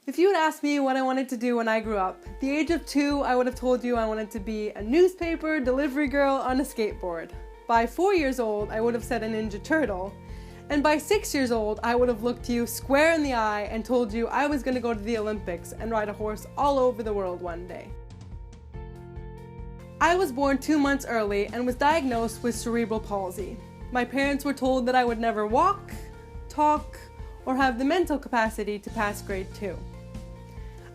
If you had asked me what I wanted to do when I grew up, at the age of 2, I would have told you I wanted to be a newspaper delivery girl on a skateboard. By 4 years old, I would have said a Ninja Turtle. And by 6 years old, I would have looked you square in the eye and told you I was going to go to the Olympics and ride a horse all over the world one day. I was born 2 months early and was diagnosed with cerebral palsy. My parents were told that I would never walk, talk, or have the mental capacity to pass grade 2.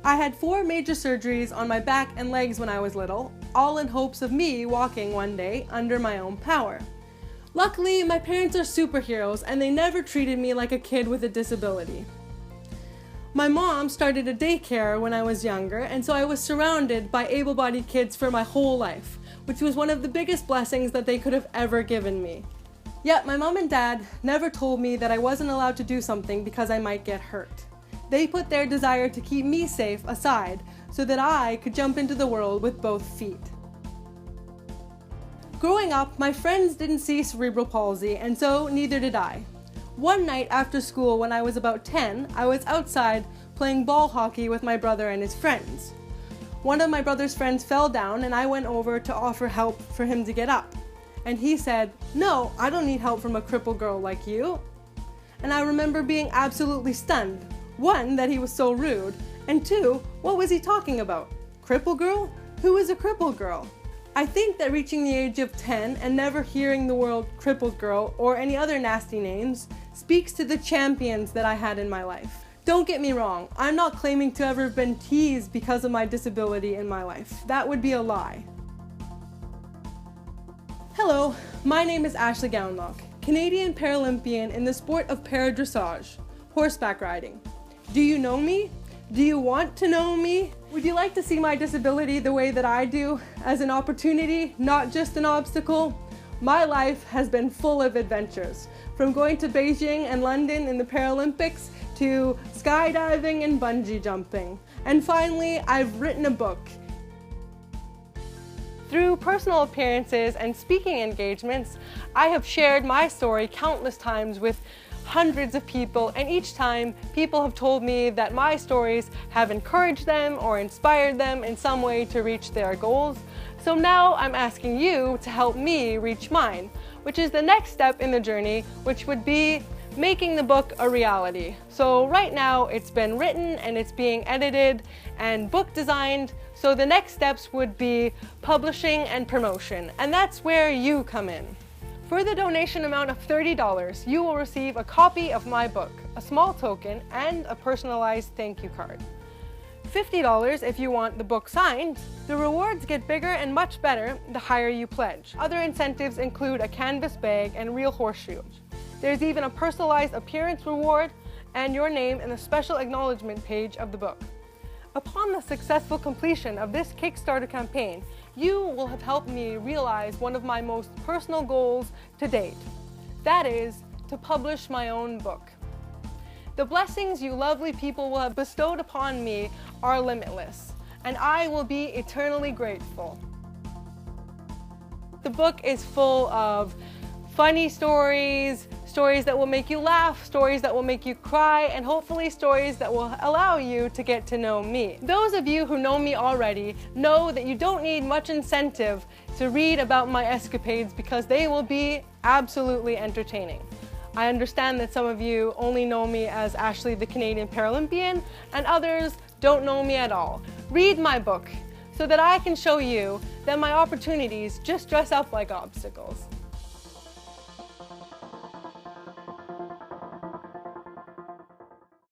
I had 4 major surgeries on my back and legs when I was little, all in hopes of me walking one day under my own power. Luckily, my parents are superheroes and they never treated me like a kid with a disability. My mom started a daycare when I was younger, and so I was surrounded by able-bodied kids for my whole life, which was one of the biggest blessings that they could have ever given me. Yet my mom and dad never told me that I wasn't allowed to do something because I might get hurt. They put their desire to keep me safe aside so that I could jump into the world with both feet. Growing up, my friends didn't see cerebral palsy, and so neither did I. One night after school when I was about 10, I was outside playing ball hockey with my brother and his friends. One of my brother's friends fell down and I went over to offer help for him to get up. And he said, "No, I don't need help from a crippled girl like you." And I remember being absolutely stunned. 1, that he was so rude, and 2, what was he talking about? Crippled girl? Who is a crippled girl? I think that reaching the age of 10 and never hearing the word crippled girl or any other nasty names speaks to the champions that I had in my life. Don't get me wrong, I'm not claiming to ever have been teased because of my disability in my life. That would be a lie. Hello, my name is Ashley Gownlock, Canadian Paralympian in the sport of para-dressage, horseback riding. Do you know me? Do you want to know me? Would you like to see my disability the way that I do, as an opportunity, not just an obstacle? My life has been full of adventures, from going to Beijing and London in the Paralympics to skydiving and bungee jumping. And finally, I've written a book. Through personal appearances and speaking engagements, I have shared my story countless times with hundreds of people, and each time people have told me that my stories have encouraged them or inspired them in some way to reach their goals. So now I'm asking you to help me reach mine, which is the next step in the journey, which would be making the book a reality. So right now it's been written and it's being edited and book designed, so the next steps would be publishing and promotion, and that's where you come in. For the donation amount of $30, you will receive a copy of my book, a small token, and a personalized thank you card. $50 if you want the book signed. The rewards get bigger and much better the higher you pledge. Other incentives include a canvas bag and real horseshoes. There's even a personalized appearance reward and your name in the special acknowledgement page of the book. Upon the successful completion of this Kickstarter campaign, you will have helped me realize one of my most personal goals to date. That is, to publish my own book. The blessings you lovely people will have bestowed upon me are limitless, and I will be eternally grateful. The book is full of funny stories, stories that will make you laugh, stories that will make you cry, and hopefully stories that will allow you to get to know me. Those of you who know me already know that you don't need much incentive to read about my escapades because they will be absolutely entertaining. I understand that some of you only know me as Ashley the Canadian Paralympian, and others don't know me at all. Read my book so that I can show you that my opportunities just dress up like obstacles.